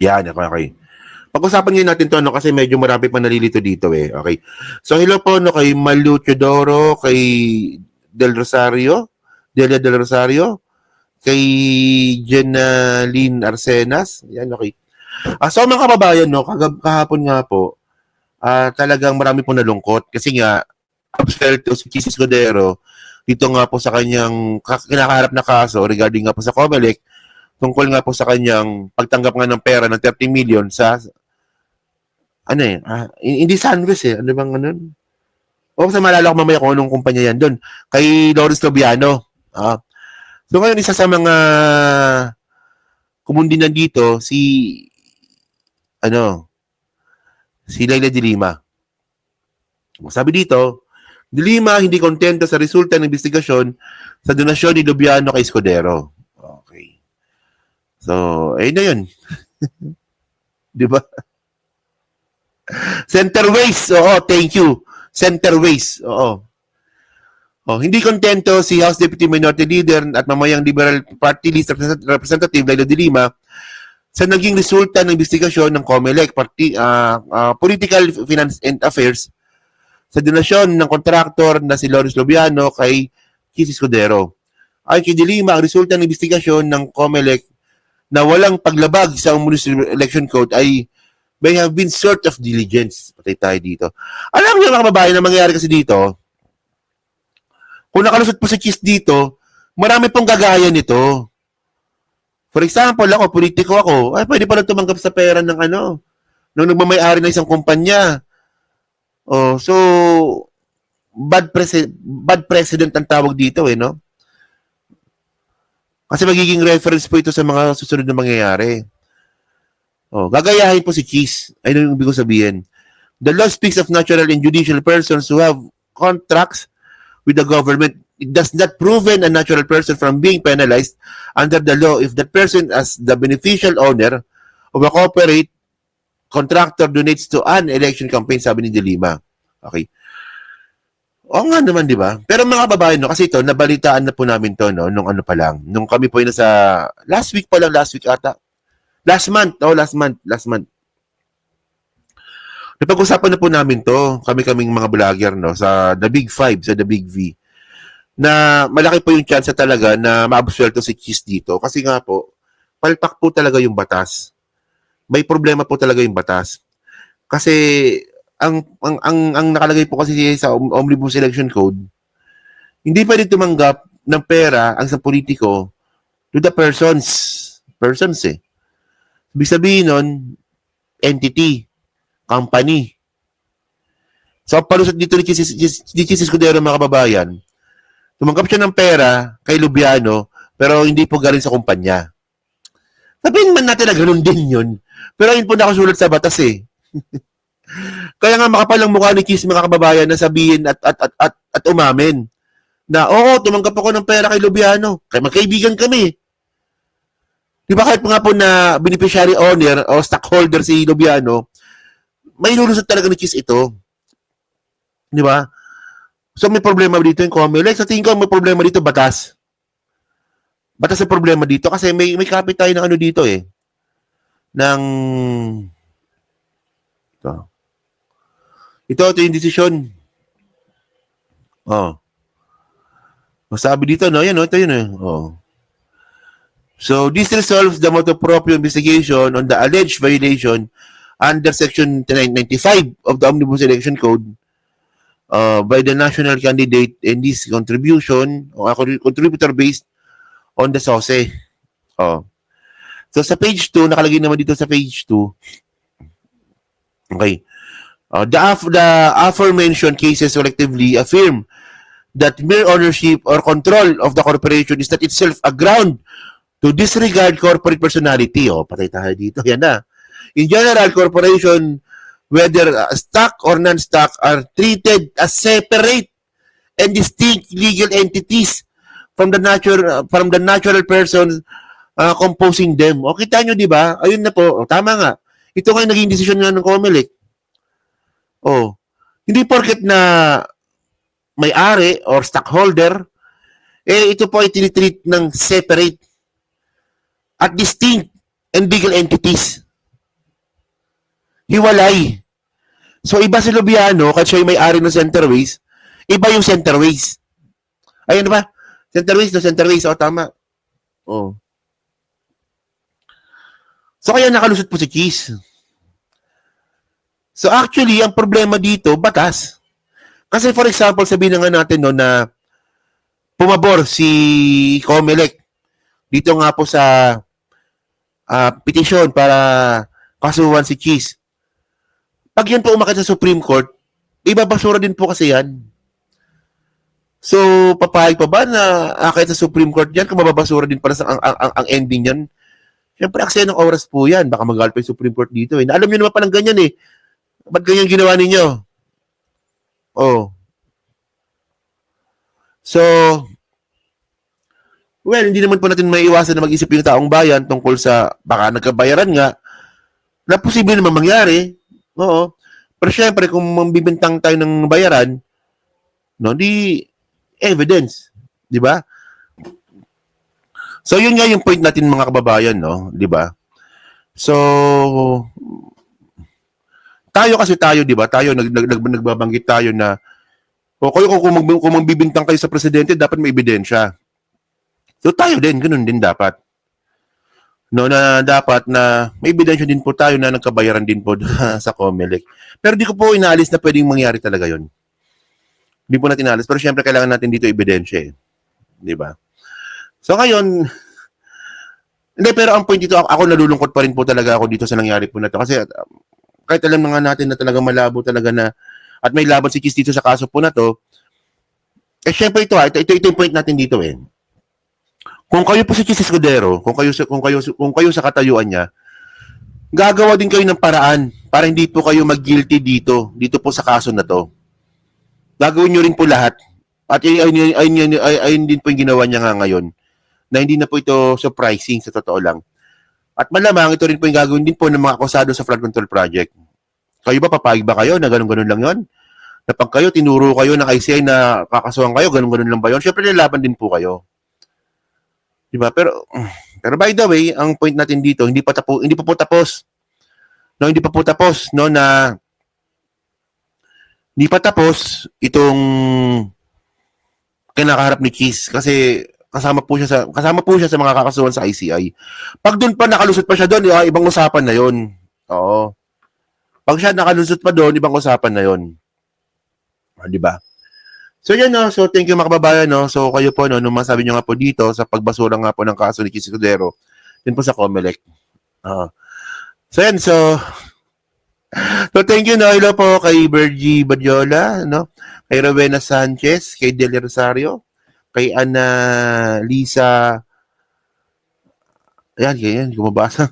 Yan, okay. Pag-usapan ngayon natin to, no, kasi medyo marami pa nalilito dito eh. Okay. So, hello po, no, kay Malu Teodoro, kay Del Rosario, Delia Del Rosario, kay Jenaline Arsenas. Yan, okay. So, mga kababayan, no, kahapon nga po, talagang marami po nalungkot kasi nga, absuelto si Chis Escudero dito nga po sa kanyang kinakaharap na kaso regarding nga po sa COMELEC tungkol nga po sa kanyang pagtanggap nga ng pera ng 30 million sa hindi Sunwest eh. Ano bang ganun? O sa malala ko mamaya kung anong kumpanya yan doon. Kay Lawrence Lobiano. So ngayon, isa sa mga kumundi nandito, si Leila de Lima. Sabi dito, de Lima hindi kontento sa resulta ng investigasyon sa donasyon ni Lobiano kay Escudero. Okay. So, ayun na yun. Di ba? Centerways. Oo, thank you. Centerways. Oo. Hindi kontento si House Deputy Minority Leader at mamayang Liberal Party List Representative Leila de Lima sa naging resulta ng investigasyon ng COMELEC, Political Finance and Affairs, sa donasyon ng kontraktor na si Lawrence Lobiano kay Chis Escudero. Ay kay de Lima, ang resulta ng investigasyon ng COMELEC na walang paglabag sa Municipal Election Code ay may have been sort of diligence. Patay tayo dito. Alam niyo mga kababayan, na mangyayari kasi dito, kung nakalusot po si Chis dito, marami pong gagaya nito. For example, ako, politiko ako, ay pwede pala tumanggap sa pera ng nung nagmamayari ng isang kumpanya. So, bad president ang tawag dito no? Kasi magiging reference po ito sa mga susunod na mangyayari. Gagayahin po si Chis. Ayun yung ibig ko sabihin. The law speaks of natural and judicial persons who have contracts with the government. It does not proven a natural person from being penalized under the law if that person as the beneficial owner of a corporate contractor donates to an election campaign, sabi ni de Lima. Okay. Oo nga naman, di ba? Pero mga kababayan, kasi ito, nabalitaan na po namin to, nung pa lang. Nung kami po yun last week ata. Last month. Napag-usapan na po namin to, kaming mga vlogger, sa The Big Five, sa The Big V, na malaki po yung chance talaga na maabsuelto si Chis dito. Kasi nga po, palpak po talaga yung batas. May problema po talaga yung batas. Kasi, ang nakalagay po kasi sa Omnibus Election Code, hindi pwede tumanggap ng pera ang isang politiko to the persons eh. Ibig sabihin nun, entity, company. So, palusot dito ni Chis Escudero, mga kababayan, tumanggap siya ng pera kay Lobiano, pero hindi po galing sa kumpanya. Sabihin man natin na ganun din yun. Pero yun po nakasulat sa batas eh. Kaya nga makapal ang mukha ni Chis, mga kababayan, na sabihin at umamin na, oo, tumanggap ako ng pera kay Lobiano. Kaya magkaibigan kami. Di ba kahit nga po na beneficiary owner o stockholder si Lobiano, may lulusot talaga ni Chis ito. Di ba? So may problema dito yung COMELEC. Sa tingin ko may problema dito, batas. Batas ang problema dito kasi may kapit tayo ng dito eh. Ito yung desisyon. Sabi dito, ito yun eh. So, this resolves the motu proprio investigation on the alleged violation under Section 995 of the Omnibus Election Code by the national candidate and this contribution or contributor based on the SOSE. So, sa page 2, nakalagay naman dito sa page 2. Okay. The aforementioned cases collectively affirm that mere ownership or control of the corporation is not itself a ground to disregard corporate personality. Patay tayo dito. Yan na. In general, corporation, whether stock or non-stock, are treated as separate and distinct legal entities from the natural person composing them. Kita nyo, di ba? Ayun na po. Tama nga. Ito nga yung naging desisyon nga ng COMELEC. Hindi porket na may-ari or stockholder, ito po ay tinitreat ng separate at distinct and legal entities. hiwalay. So, iba si Lubiano, kasi siya yung may-ari ng Centerways, iba yung Centerways. Ayun ba? Centerways, no? Centerways, o tama. Oh. So, kaya nakalusot po si Cheese. So, actually, ang problema dito, batas. Kasi, for example, sabihin na nga natin no, na pumabor si Comelec dito nga po sa petition para kasuhan si Cheese. Pag yan po umakit sa Supreme Court, ibabasura din po kasi yan. So, papayag pa ba na akit sa Supreme Court yan kung mababasura din para sa ang ending yan? Siyempre, aksaya ng oras po yan. Baka magalit pa yung Supreme Court dito. Eh. Alam nyo naman palang ganyan eh. Ba't ganyan ginawa ninyo? Oh. So, well, hindi naman po natin maiiwasan na mag-isip yung taong bayan tungkol sa baka nagkabayaran nga na posible naman mangyari. Oo. Pero syempre, kung mambibintang tayo ng bayaran, no, di evidence. Di ba? So, yun nga yung point natin mga kababayan, no? Di ba? So, tayo, di ba? Tayo, nagbabanggit tayo na kung magbibintang kayo sa presidente, dapat may ebidensya. So, tayo din, ganun din dapat. No, na dapat na may ebidensya din po tayo na nagkabayaran din po sa Comelec. Pero di ko po inaalis na pwedeng mangyari talaga yon. Hindi po natin inaalis. Pero syempre, kailangan natin dito ebidensya eh. Di ba? So, ngayon, hindi, pero ang point dito, ako nalulungkot pa rin po talaga ako dito sa nangyari po na to. Kasi kahit alam na nga natin na talaga malabo talaga na at may laban si Cheese dito sa kaso po na to, eh syempre ito yung point natin dito eh. Kung kayo po si Cheese Escudero, kung kayo sa katayuan niya, gagawa din kayo ng paraan para hindi po kayo mag-guilty dito po sa kaso na to. Gagawin niyo rin po lahat. At ayun din po yung ginawa niya nga ngayon. Na hindi na po ito surprising sa totoo lang. At malamang ito rin po yung gagawin din po ng mga akusado sa flood control project. Kayo ba, papayag ba kayo na ganun-ganun lang yon? Na pag kayo, tinuro kayo ng ICI na kakasuhan kayo, ganun-ganun lang ba yon? Siyempre, nilaban din po kayo. Diba? Pero by the way, ang point natin dito, hindi pa po tapos. No, hindi pa po tapos, no, na hindi pa tapos itong kinakaharap ni Cheese kasi kasama po siya sa mga kakasuhan sa ICI. Pag doon pa nakalusot pa siya doon, ibang usapan na 'yon. Oo. Pag siya nakalusot pa doon, ibang usapan na 'yon. Di ba? So yan no, so thank you mga kababayan no. So kayo po no, nung masabi niyo nga po dito sa pagbasura nga po ng kaso ni Cheese Escudero, din po sa Comelec. So yan, so thank you no, hello po kay Bergie Badiola, no? Kay Rowena Sanchez, kay Delia Rosario, kay Ana Lisa. Ayan, kung mabasa.